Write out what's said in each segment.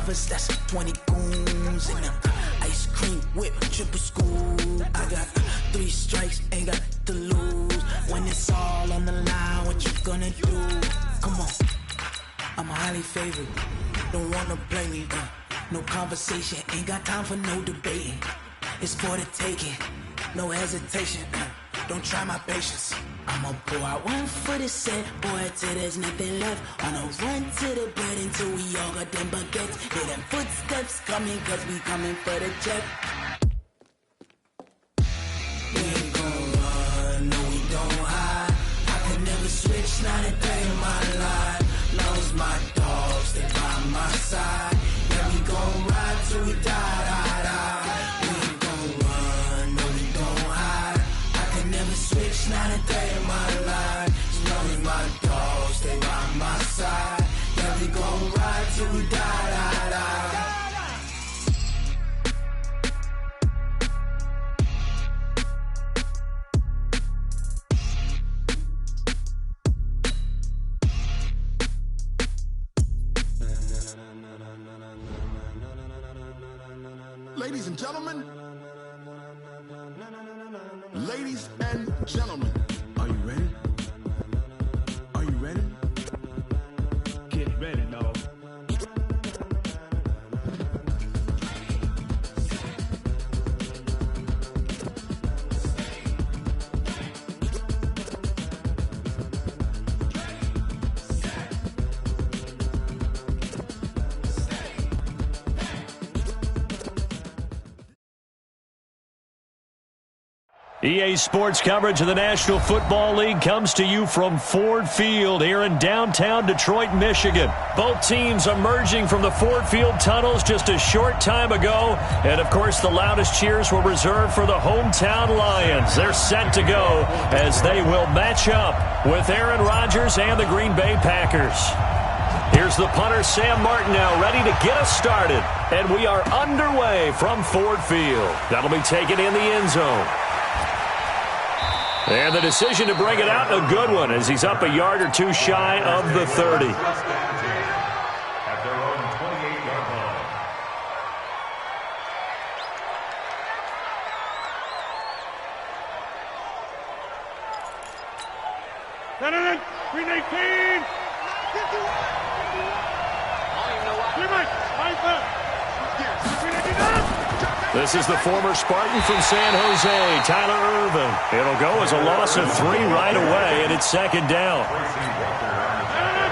lovers, that's 20 goons in them. Ice cream whip, triple scoop. I got 3 strikes, ain't got to lose. When it's all on the line, what you gonna do? Come on, I'm highly favored. Don't wanna play me, no conversation, ain't got time for no debating. It's for the taking, no hesitation. Don't try my patience. I'ma pour out one for the set, boy, till there's nothing left. On a run to the bread until we all got them baguettes. Hear them footsteps coming, cause we coming for the jet. We ain't gon' run, no we don't hide. I can never switch, not a day in my life. Long as my dogs, they by my side. Yeah, we gon' ride till we die, die, die. We ain't gon' run, no we don't hide. I can never switch, not a day in my life. As long as my dogs, they by my side. Yeah, we gon' ride till we die, die, die. Ladies and gentlemen, ladies and gentlemen, are you ready? Are you ready? Get ready, dog. EA Sports coverage of the National Football League comes to you from Ford Field here in downtown Detroit, Michigan. Both teams emerging from the Ford Field tunnels just a short time ago. And, of course, the loudest cheers were reserved for the hometown Lions. They're set to go as they will match up with Aaron Rodgers and the Green Bay Packers. Here's the punter, Sam Martin, now ready to get us started. And we are underway from Ford Field. That'll be taken in the end zone. And the decision to bring it out, a good one, as he's up a yard or two shy of the 30. At their own 28-yard line. Green 18! This is the former Spartan from San Jose, Tyler Irvin. It'll go as a loss of 3 right away, and it's second down.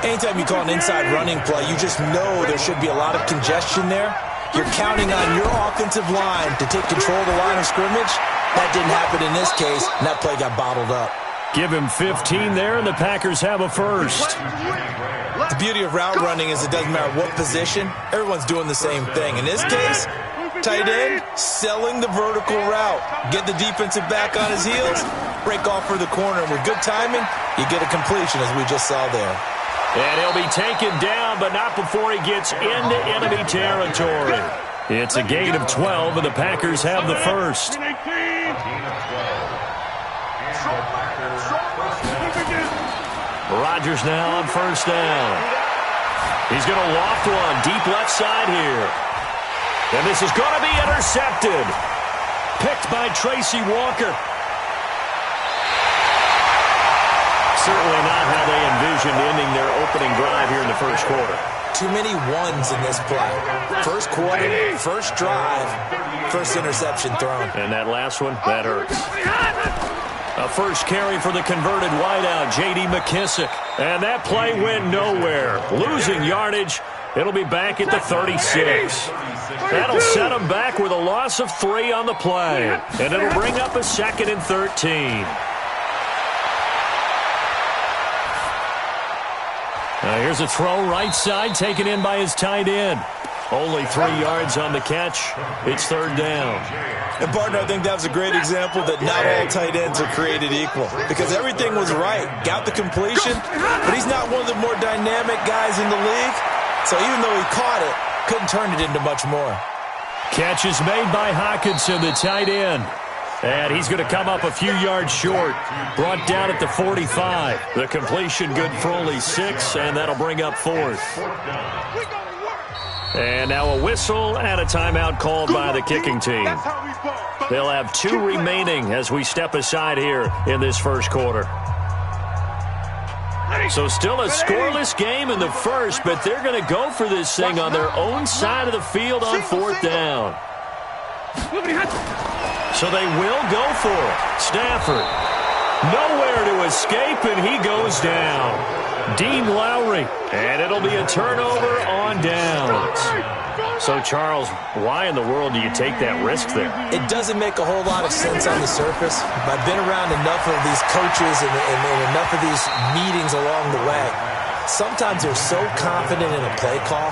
Anytime you call an inside running play, you just know there should be a lot of congestion there. You're counting on your offensive line to take control of the line of scrimmage. That didn't happen in this case, and that play got bottled up. Give him 15 there, and the Packers have a first. The beauty of route running is it doesn't matter what position. Everyone's doing the same thing. In this case, tight end, selling the vertical route. Get the defensive back on his heels, break off for the corner. And with good timing, you get a completion, as we just saw there. And he'll be taken down, but not before he gets into enemy territory. It's a gain of 12, and the Packers have the first. Rodgers now on first down. He's going to loft one deep left side here. And this is going to be intercepted. Picked by Tracy Walker. Certainly not how they envisioned ending their opening drive here in the first quarter. Too many ones in this play. First quarter, first drive, first interception thrown. And that last one, that hurts. A first carry for the converted wideout, J.D. McKissick. And that play went nowhere. Losing yardage. It'll be back at the 36. That'll set him back with a loss of 3 on the play. And it'll bring up a 2nd and 13. Now here's a throw right side taken in by his tight end. Only 3 yards on the catch. It's third down. And, partner, I think that was a great example that not all tight ends are created equal. Because everything was right. Got the completion, but he's not one of the more dynamic guys in the league. So even though he caught it, couldn't turn it into much more. Catch is made by Hawkinson, the tight end. And he's going to come up a few yards short. Brought down at the 45. The completion good for only 6, and that'll bring up 4th. And now a whistle and a timeout called by the kicking team. They'll have 2 remaining as we step aside here in this first quarter. So still a scoreless game in the first, but they're going to go for this thing on their own side of the field on 4th down. So they will go for it. Stafford, nowhere to escape, and he goes down. Dean Lowry, and it'll be a turnover on downs. So, Charles, why in the world do you take that risk there? It doesn't make a whole lot of sense on the surface. But I've been around enough of these coaches and enough of these meetings along the way. Sometimes they're so confident in a play call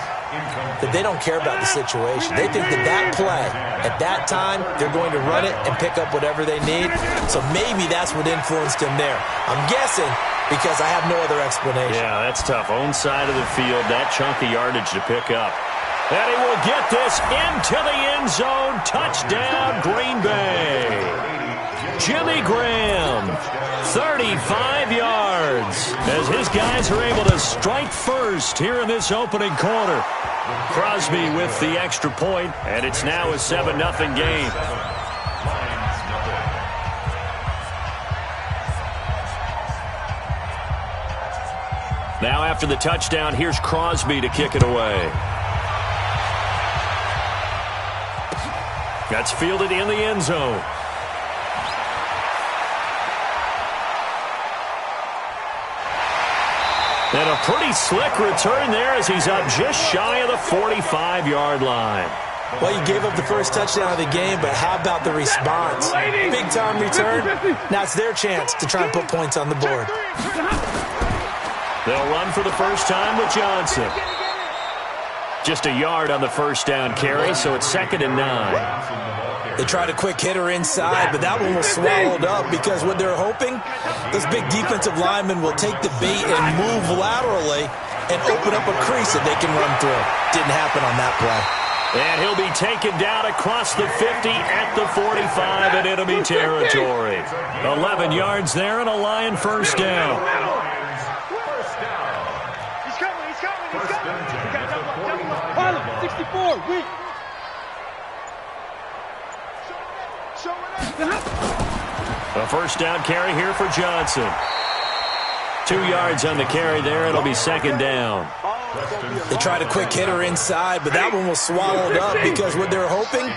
that they don't care about the situation. They think that play, at that time, they're going to run it and pick up whatever they need. So maybe that's what influenced him there. I'm guessing because I have no other explanation. Yeah, that's tough. Own side of the field, that chunk of yardage to pick up. And he will get this into the end zone. Touchdown, Green Bay. Jimmy Graham, 35 yards, as his guys are able to strike first here in this opening quarter. Crosby with the extra point, and it's now a 7-0 game. Now after the touchdown, here's Crosby to kick it away. That's fielded in the end zone. And a pretty slick return there as he's up just shy of the 45-yard line. Well, you gave up the first touchdown of the game, but how about the response? Big-time return. Now it's their chance to try and put points on the board. They'll run for the first time with Johnson. Just a yard on the first down carry, so it's 2nd and 9. They tried a quick hitter inside, but that one was swallowed up because what they're hoping, this big defensive lineman will take the bait and move laterally and open up a crease that they can run through. Didn't happen on that play. And he'll be taken down across the 50 at the 45 in enemy territory. 11 yards there and a Lion first down. A first down carry here for Johnson. 2 yards on the carry there. It'll be 2nd down. They tried a quick hitter inside, but that one was swallowed up because what they're hoping,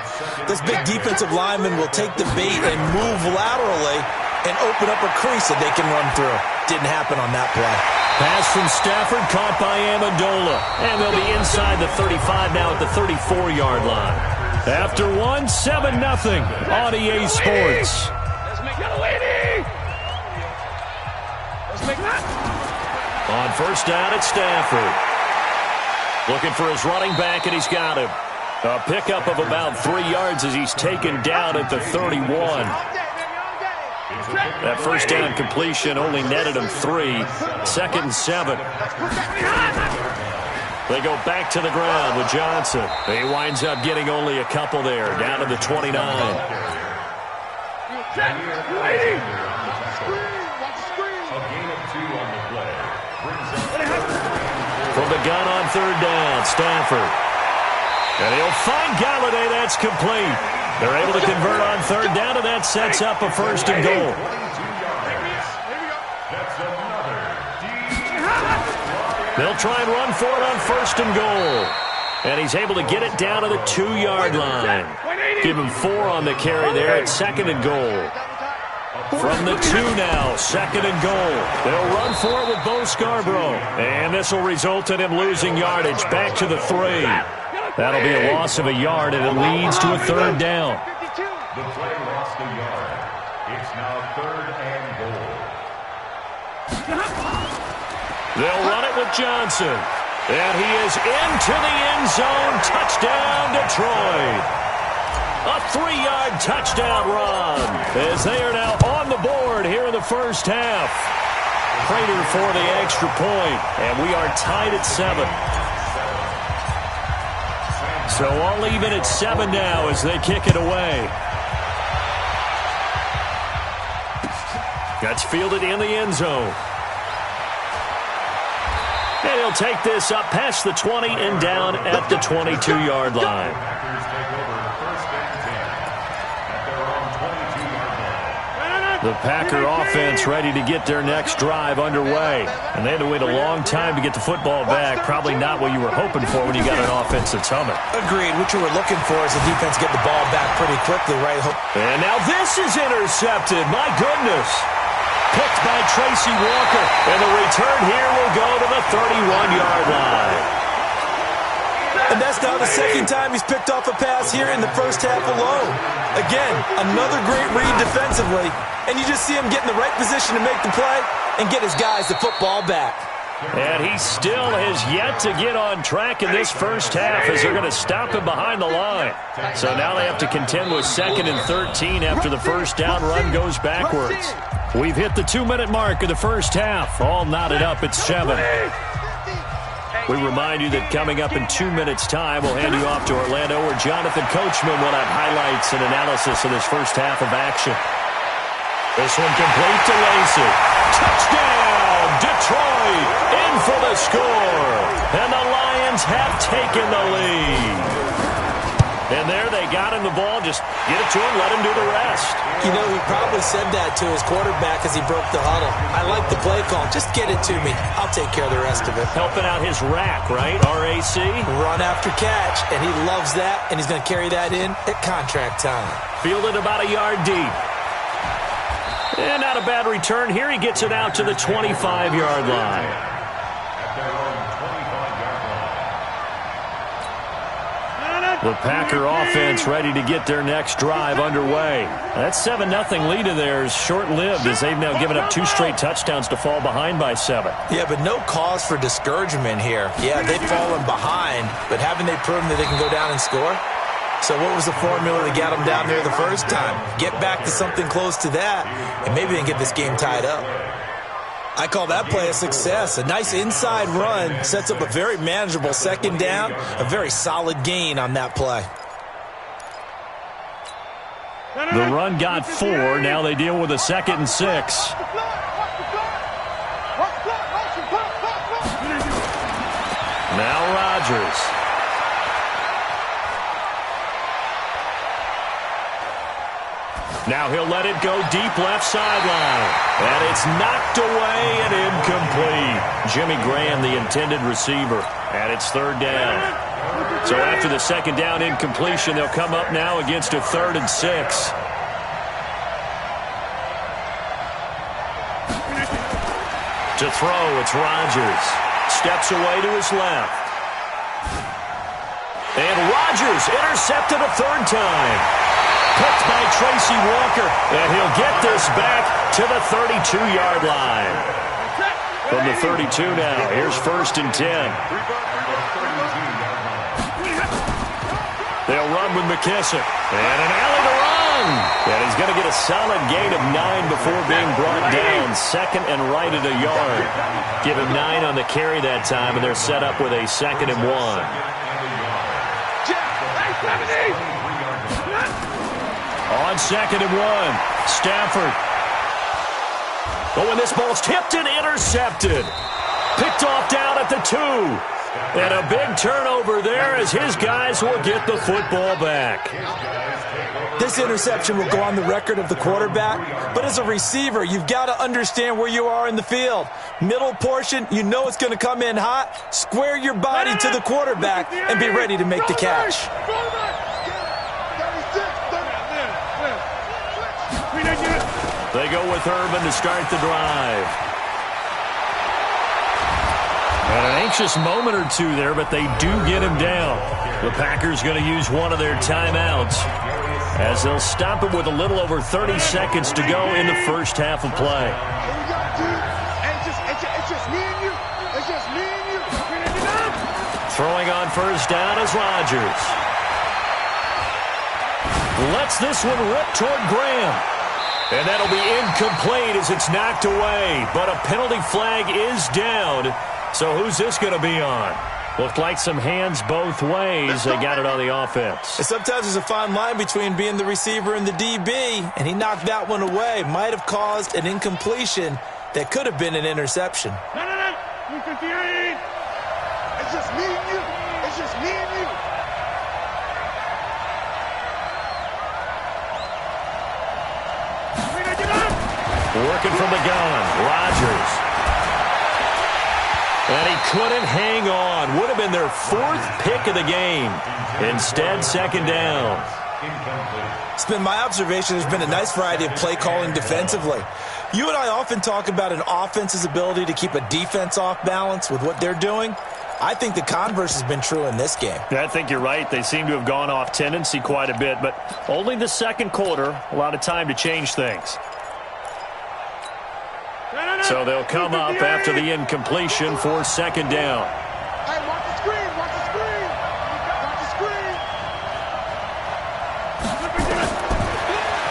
this big defensive lineman will take the bait and move laterally and open up a crease that they can run through. Didn't happen on that play. Pass from Stafford caught by Amendola. And they'll be inside the 35 now at the 34-yard line. After one, 7-0 on EA Sports. On first down, it's Stafford. Looking for his running back, and he's got him. A pickup of about 3 yards as he's taken down at the 31. That first down completion only netted him 3. 2nd and 7. They go back to the ground with Johnson. He winds up getting only a couple there, down to the 29. From the gun on third down, Stafford. And he'll find Galladay. That's complete. They're able to convert on third down, and that sets up a 1st and goal. They'll try and run for it on 1st and goal. And he's able to get it down to the 2-yard line. Give him 4 on the carry there at 2nd and goal. From the 2 now, 2nd and goal. They'll run for it with Bo Scarborough. And this will result in him losing yardage back to the 3. That'll be a loss of a yard, and it leads to a 3rd down. The play lost a yard. It's now 3rd and goal. They'll run it with Johnson. And he is into the end zone. Touchdown, Detroit. A 3-yard touchdown run as they are now on the board here in the first half. Prater for the extra point, and we are tied at 7. So all even at 7 now as they kick it away. That's fielded in the end zone. And he'll take this up past the 20 and down at the 22-yard line. The Packer offense ready to get their next drive underway. And they had to wait a long time to get the football back. Probably not what you were hoping for when you got an offense that's humming. Agreed. What you were looking for is the defense get the ball back pretty quickly, right? And now this is intercepted. My goodness. Picked by Tracy Walker. And the return here will go to the 31-yard line. And that's now the second time he's picked off a pass here in the first half alone. Again, another great read defensively. And you just see him get in the right position to make the play and get his guys the football back. And he still has yet to get on track in this first half as they're going to stop him behind the line. So now they have to contend with 2nd and 13 after the first down run goes backwards. We've hit the 2-minute mark of the first half. All knotted up at 7. We remind you that coming up in 2 minutes' time, we'll hand you off to Orlando, where Jonathan Coachman will have highlights and analysis of this first half of action. This one complete to Lacey. Touchdown, Detroit, in for the score. And the Lions have taken the lead. And there they got him the ball. Just get it to him, let him do the rest. You know, he probably said that to his quarterback as he broke the huddle. I like the play call. Just get it to me. I'll take care of the rest of it. Helping out his rack, right? RAC. Run after catch, and he loves that, and he's going to carry that in at contract time. Fielded about a yard deep. And not a bad return here. He gets it out to the 25-yard line. The Packer offense ready to get their next drive underway. That 7-0 lead of theirs short-lived as they've now given up 2 straight touchdowns to fall behind by 7. Yeah, but no cause for discouragement here. Yeah, they've fallen behind, but haven't they proven that they can go down and score? So what was the formula that got them down there the first time? Get back to something close to that, and maybe they can get this game tied up. I call that play a success. A nice inside run sets up a very manageable 2nd down, a very solid gain on that play. The run got 4. Now they deal with a 2nd and 6. Now Rodgers. Now he'll let it go deep left sideline. And it's knocked away and incomplete. Jimmy Graham, the intended receiver. And it's 3rd down. So after the 2nd down incompletion, they'll come up now against a 3rd and 6. To throw, it's Rodgers. Steps away to his left. And Rodgers intercepted a 3rd time. Picked by Tracy Walker, and he'll get this back to the 32-yard line. From the 32 now, here's 1st and 10. They'll run with McKissick, and an alley to run. And he's going to get a solid gain of 9 before being brought down. 2nd and right at a yard. Give him 9 on the carry that time, and they're set up with a 2nd and 1. On 2nd and 1, Stafford. Oh, and this ball's tipped and intercepted. Picked off down at the 2. And a big turnover there as his guys will get the football back. This interception will go on the record of the quarterback, but as a receiver, you've got to understand where you are in the field. Middle portion, you know it's going to come in hot. Square your body to the quarterback and be ready to make the catch. They go with Urban to start the drive. And an anxious moment or two there, but they do get him down. The Packers going to use one of their timeouts as they'll stop it with a little over 30 seconds to go in the first half of play. Throwing on 1st down is Rodgers. Lets this one rip toward Graham. And that'll be incomplete as it's knocked away. But a penalty flag is down. So who's this going to be on? Looked like some hands both ways. They got it on the offense. And sometimes there's a fine line between being the receiver and the DB. And he knocked that one away. Might have caused an incompletion that could have been an interception. 358. It's just me and you. It's just me and you. Working from the gun, Rodgers. And he couldn't hang on. Would have been their 4th pick of the game. Instead, second down. It's been my observation there's been a nice variety of play calling defensively. You and I often talk about an offense's ability to keep a defense off balance with what they're doing. I think the converse has been true in this game. I think you're right. They seem to have gone off tendency quite a bit, but only the second quarter, a lot of time to change things. So they'll come up after the incompletion for second down. Hey, watch the screen. Watch the screen. Watch the screen.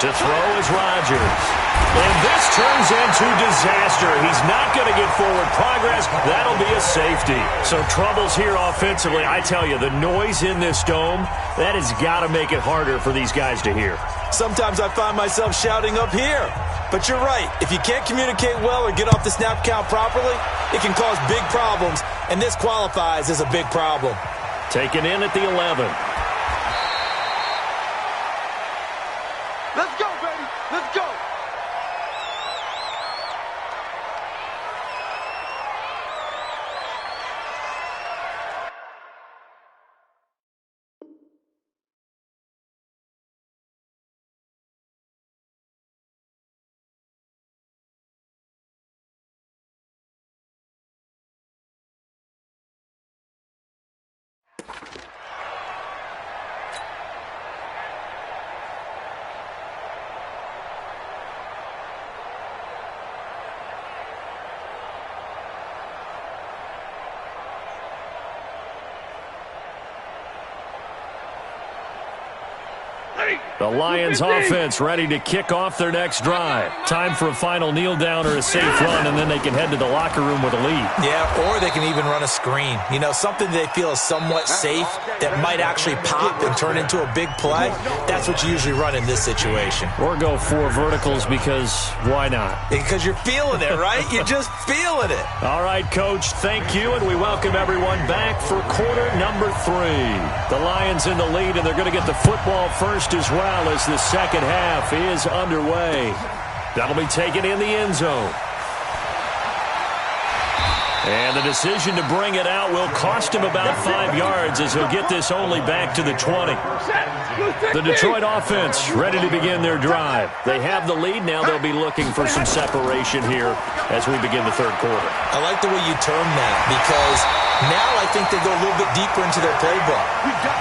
To throw is Rodgers. And this turns into disaster. He's not going to get forward progress. That'll be a safety. So troubles here offensively. I tell you, the noise in this dome, that has got to make it harder for these guys to hear. Sometimes I find myself shouting up here. But you're right. If you can't communicate well or get off the snap count properly, it can cause big problems, and this qualifies as a big problem. Taken in at the 11. Let's go, baby. Let's go. The Lions offense ready to kick off their next drive. Time for a final kneel down or a safe run, and then they can head to the locker room with a lead. Yeah, or they can even run a screen. You know, something they feel is somewhat safe that might actually pop and turn into a big play. That's what you usually run in this situation. Or go 4 verticals because why not? Because you're feeling it, right? You're just feeling it. All right, Coach, thank you, and we welcome everyone back for quarter number 3. The Lions in the lead, and they're going to get the football first as well as the second half is underway. That'll be taken in the end zone. And the decision to bring it out will cost him about 5 yards as he'll get this only back to the 20. The Detroit offense ready to begin their drive. They have the lead. Now they'll be looking for some separation here as we begin the third quarter. I like the way you term that because now I think they go a little bit deeper into their playbook.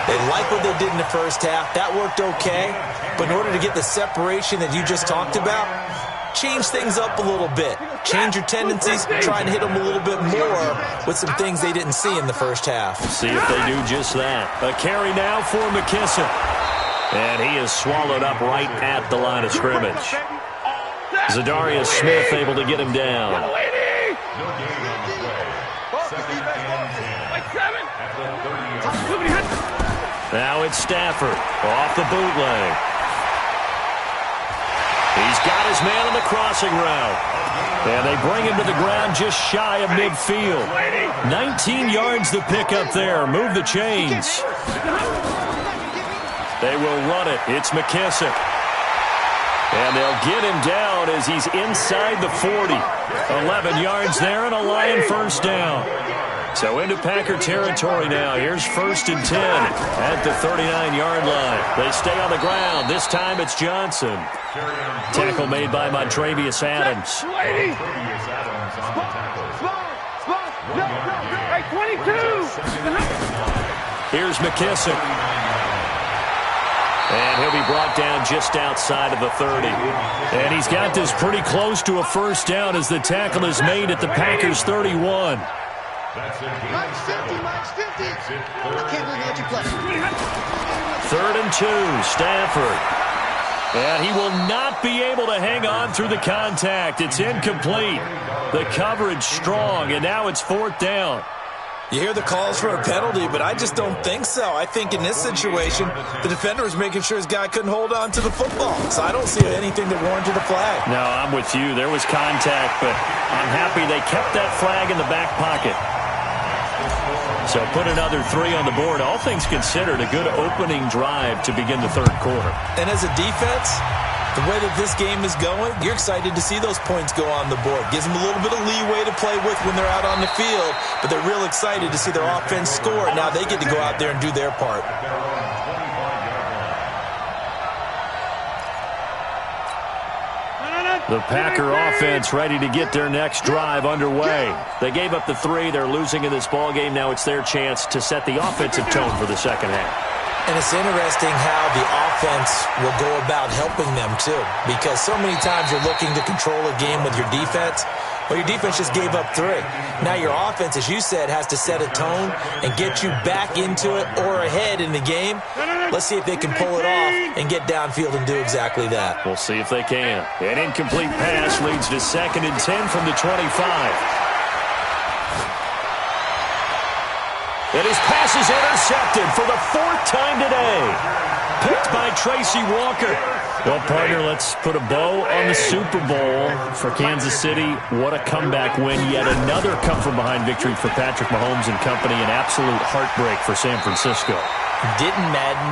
They like what they did in the first half. That worked okay. But in order to get the separation that you just talked about, change things up a little bit. Change your tendencies, try and hit them a little bit more with some things they didn't see in the first half. See if they do just that. A carry now for McKissick. And he is swallowed up right at the line of scrimmage. Zadarius Smith able to get him down. Now it's Stafford off the bootleg. He's got his man on the crossing route. And they bring him to the ground just shy of midfield. 19 yards to pick up there. Move the chains. They will run it. It's McKissick. And they'll get him down as he's inside the 40. 11 yards there and a Lion first down. So into Packer territory now. Here's 1st and 10 at the 39-yard line. They stay on the ground. This time it's Johnson. Tackle made by Montrevious Adams. 22. Here's McKissick. And he'll be brought down just outside of the 30. And he's got this pretty close to a first down as the tackle is made at the Packers' 31. Mike's 50, Mike's 50. I can't believe that you play. 3rd and 2, Stafford. And he will not be able to hang on through the contact. It's incomplete. The coverage strong, and now it's 4th down. You hear the calls for a penalty, but I just don't think so. I think in this situation, the defender was making sure his guy couldn't hold on to the football. So I don't see anything that warranted a flag. No, I'm with you. There was contact, but I'm happy they kept that flag in the back pocket. So put another 3 on the board. All things considered, a good opening drive to begin the third quarter. And as a defense, the way that this game is going, you're excited to see those points go on the board. Gives them a little bit of leeway to play with when they're out on the field, but they're real excited to see their offense score. Now they get to go out there and do their part. The Packer offense ready to get their next drive underway. They gave up the 3. They're losing in this ballgame. Now it's their chance to set the offensive tone for the second half. And it's interesting how the offense will go about helping them, too, because so many times you're looking to control a game with your defense. Well, your defense just gave up 3. Now your offense, as you said, has to set a tone and get you back into it or ahead in the game. Let's see if they can pull it off and get downfield and do exactly that. We'll see if they can. An incomplete pass leads to 2nd and 10 from the 25. And his pass is intercepted for the 4th time today. Picked by Tracy Walker. Well, partner, let's put a bow on the Super Bowl for Kansas City. What a comeback win. Yet another come-from-behind victory for Patrick Mahomes and company. An absolute heartbreak for San Francisco. Didn't Madden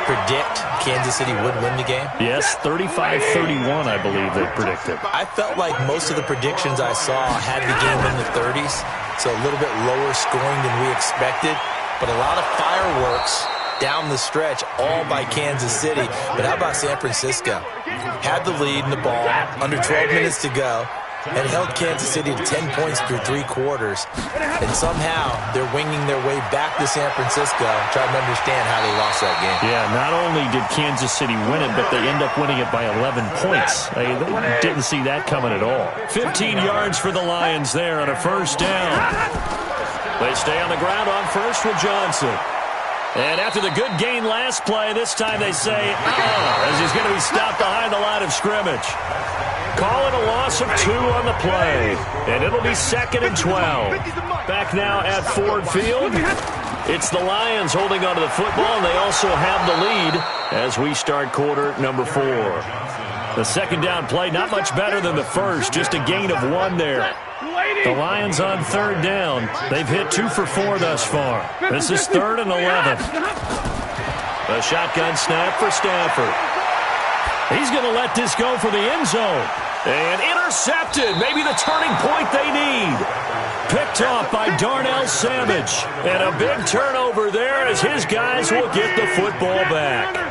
predict Kansas City would win the game? Yes, 35-31, I believe they predicted. I felt like most of the predictions I saw had the game in the 30s, so a little bit lower scoring than we expected, but a lot of fireworks down the stretch, all by Kansas City. But how about San Francisco? Had the lead in the ball, under 12 minutes to go, and held Kansas City to 10 points through 3 quarters. And somehow they're winging their way back to San Francisco, trying to understand how they lost that game. Yeah, not only did Kansas City win it, but they end up winning it by 11 points. They didn't see that coming at all. 15 yards for the Lions there on a 1st down. They stay on the ground on 1st with Johnson. And after the good gain last play, this time they say, as he's going to be stopped behind the line of scrimmage. Calling a loss of 2 on the play. And it'll be 2nd and 12. Back now at Ford Field. It's the Lions holding onto the football, and they also have the lead as we start quarter number 4. The 2nd down play, not much better than the first, just a gain of 1 there. The Lions on 3rd down. They've hit 2 for 4 thus far. This is 3rd and 11. A shotgun snap for Stafford. He's going to let this go for the end zone. And intercepted. Maybe the turning point they need. Picked off by Darnell Savage. And a big turnover there as his guys will get the football back.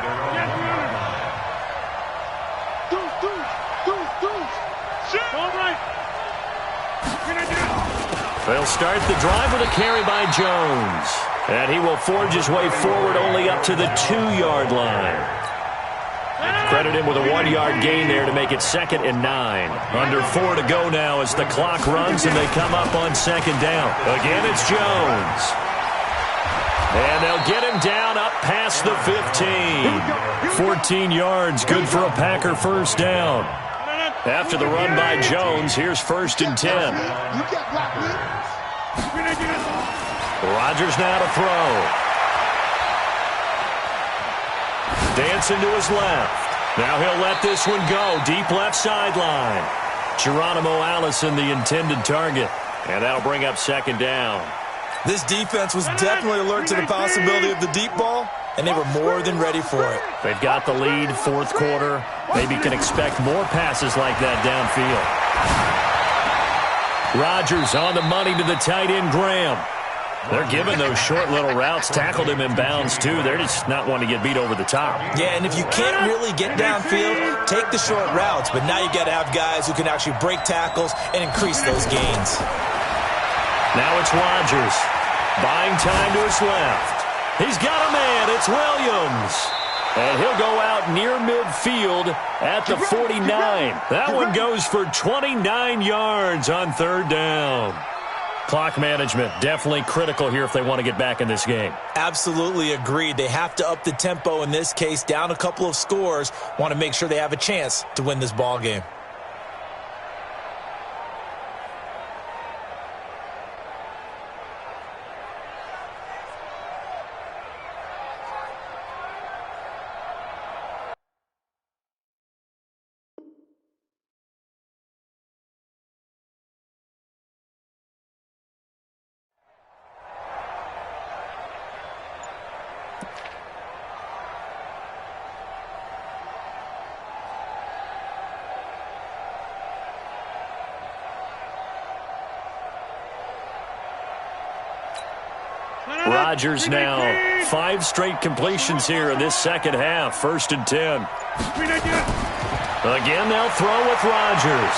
They'll start the drive with a carry by Jones. And he will forge his way forward only up to the 2-yard line. Credit him with a 1-yard gain there to make it 2nd and 9. Under 4 to go now as the clock runs and they come up on 2nd down. Again, it's Jones. And they'll get him down up past the 15. 14 yards, good for a Packer 1st down. After the run by Jones, here's 1st and 10. Rodgers now to throw. Dancing to his left. Now he'll let this one go. Deep left sideline. Geronimo Allison, the intended target. And that'll bring up 2nd down. This defense was definitely alert to the possibility of the deep ball, and they were more than ready for it. They've got the lead, 4th quarter. Maybe can expect more passes like that downfield. Rodgers on the money to the tight end, Graham. They're giving those short little routes. Tackled him in bounds, too. They're just not wanting to get beat over the top. Yeah, and if you can't really get downfield, take the short routes. But now you've got to have guys who can actually break tackles and increase those gains. Now it's Rodgers. Buying time to his left. He's got a man. It's Williams. And he'll go out near midfield at the 49. That one goes for 29 yards on 3rd down. Clock management definitely critical here if they want to get back in this game. Absolutely agreed. They have to up the tempo in this case, down a couple of scores. Want to make sure they have a chance to win this ball game. Rodgers now 5 straight completions here in this second half. 1st and 10. Again, they'll throw with Rodgers.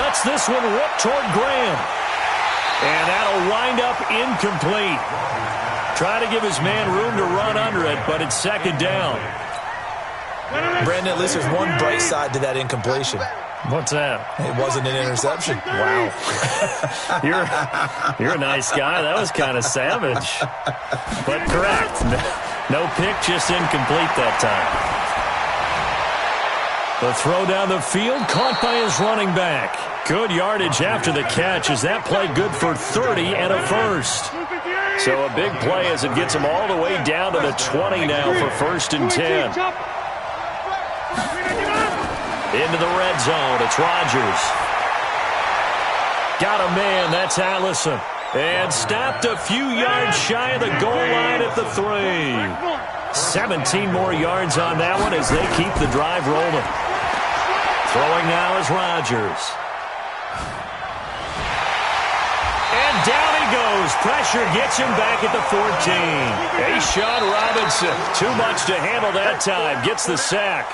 Lets this one rip toward Graham. And that'll wind up incomplete. Try to give his man room to run under it, but it's 2nd down. Brandon, at least there's one bright side to that incompletion. What's that? It wasn't an interception. Wow. You're a nice guy. That was kind of savage. But correct. No pick, just incomplete that time. The throw down the field, caught by his running back. Good yardage after the catch as that play good for 30 and a first. So a big play as it gets him all the way down to the 20 now for 1st and 10. Into the red zone, it's Rodgers. Got a man, that's Allison. And stopped a few yards shy of the goal line at the 3. 17 more yards on that one as they keep the drive rolling. Throwing now is Rodgers. And down he goes. Pressure gets him back at the 14. Sean Robinson, too much to handle that time. Gets the sack.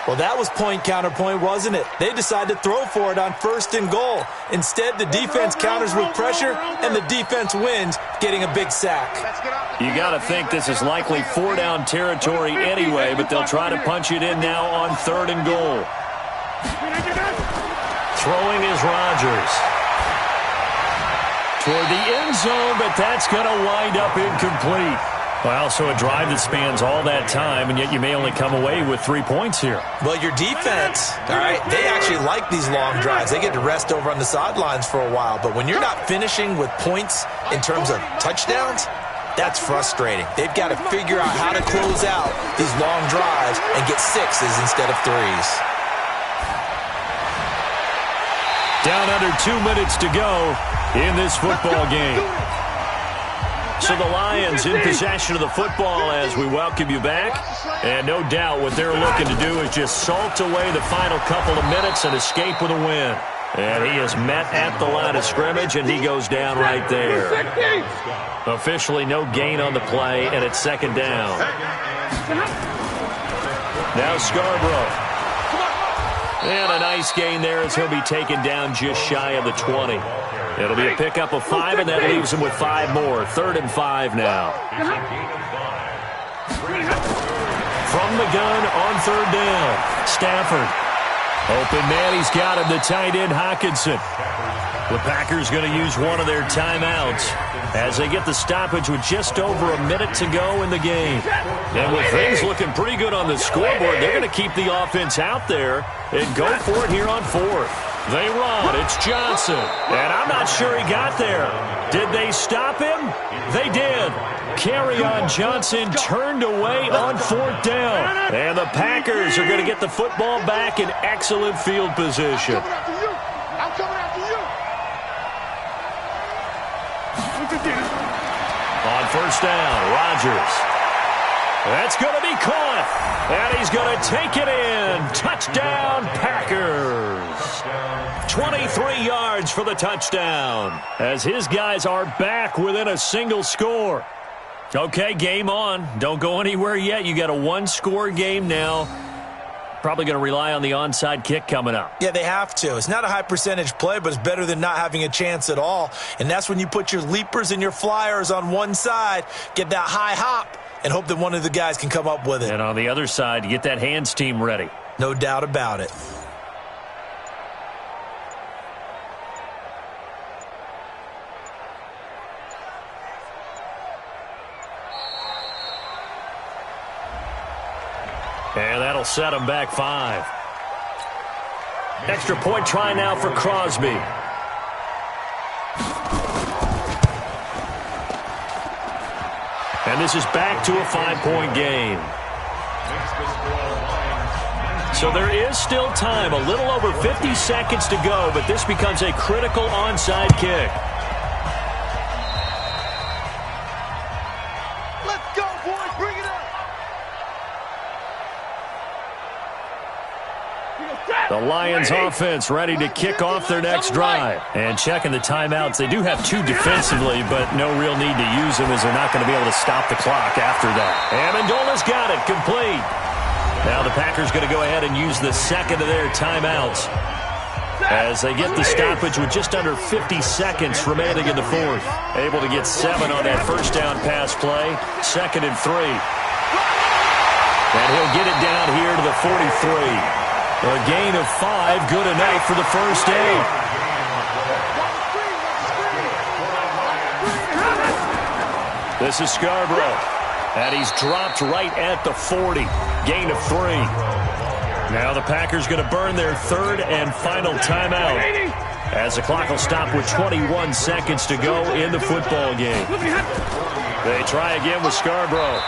Well, that was point counterpoint, wasn't it? They decided to throw for it on 1st and goal. Instead, the defense counters with pressure, and the defense wins, getting a big sack. You got to think this is likely 4-down territory anyway, but they'll try to punch it in now on 3rd and goal. Throwing is Rodgers. Toward the end zone, but that's going to wind up incomplete. Well, so a drive that spans all that time, and yet you may only come away with 3 points here. Well, your defense, all right, they actually like these long drives. They get to rest over on the sidelines for a while. But when you're not finishing with points in terms of touchdowns, that's frustrating. They've got to figure out how to close out these long drives and get 6s instead of 3s. Down under 2 minutes to go in this football game. So the Lions in possession of the football as we welcome you back. And no doubt what they're looking to do is just salt away the final couple of minutes and escape with a win. And he is met at the line of scrimmage, and he goes down right there. Officially no gain on the play, and it's 2nd down. Now Scarborough. And a nice gain there as he'll be taken down just shy of the 20. It'll be a pickup of 5, and that leaves him with 5 more. 3rd and 5 now. From the gun on 3rd down. Stafford. Open man, he's got him, the tight end Hockenson. The Packers going to use one of their timeouts as they get the stoppage with just over a minute to go in the game. And with things looking pretty good on the scoreboard, they're going to keep the offense out there and go for it here on 4th. They run. It's Johnson. And I'm not sure he got there. Did they stop him? They did. Kerryon Johnson turned away on 4th down. And the Packers are going to get the football back in excellent field position. I'm coming after you. On 1st down, Rodgers. That's going to be caught. And he's going to take it in. Touchdown, Packers. 23 yards for the touchdown as his guys are back within a single score. Okay, game on. Don't go anywhere yet. You got a 1-score game now. Probably going to rely on the onside kick coming up. Yeah, they have to. It's not a high percentage play, but it's better than not having a chance at all. And that's when you put your leapers and your flyers on one side, get that high hop, and hope that one of the guys can come up with it. And on the other side, you get that hands team ready. No doubt about it. And that'll set him back 5. Extra point try now for Crosby. And this is back to a 5-point game. So there is still time, a little over 50 seconds to go, but this becomes a critical onside kick. Let's go, boys. Bring it up. The Lions offense ready to kick off their next drive. And checking the timeouts, they do have 2 defensively, but no real need to use them as they're not going to be able to stop the clock after that. Amendola's got it, complete. Now the Packers going to go ahead and use the second of their timeouts as they get the stoppage with just under 50 seconds remaining in the fourth. Able to get 7 on that first down pass play. 2nd and 3. And he'll get it down here to the 43. A gain of 5, good enough for the first down. This is Scarborough. And he's dropped right at the 40. Gain of 3. Now the Packers going to burn their 3rd and final timeout as the clock will stop with 21 seconds to go in the football game. They try again with Scarborough.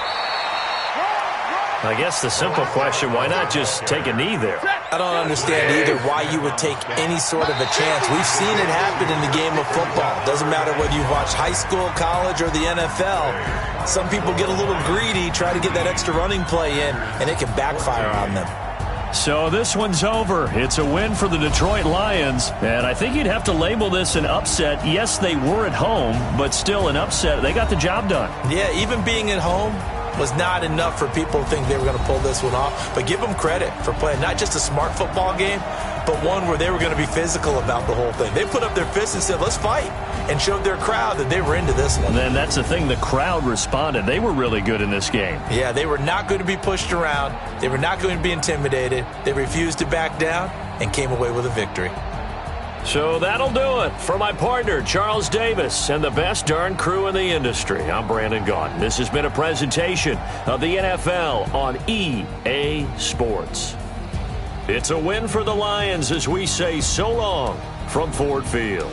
I guess the simple question, why not just take a knee there? I don't understand either why you would take any sort of a chance. We've seen it happen in the game of football. Doesn't matter whether you watch high school, college, or the NFL. Some people get a little greedy, try to get that extra running play in, and it can backfire on them. So this one's over. It's a win for the Detroit Lions, and I think you'd have to label this an upset. Yes, they were at home, but still an upset. They got the job done. Yeah, even being at home was not enough for people to think they were going to pull this one off. But give them credit for playing not just a smart football game, but one where they were going to be physical about the whole thing. They put up their fists and said, let's fight, and showed their crowd that they were into this one. And then that's the thing, the crowd responded. They were really good in this game. Yeah, they were not going to be pushed around. They were not going to be intimidated. They refused to back down and came away with a victory. So that'll do it. For my partner, Charles Davis, and the best darn crew in the industry, I'm Brandon Gaudin. This has been a presentation of the NFL on EA Sports. It's a win for the Lions as we say so long from Ford Field.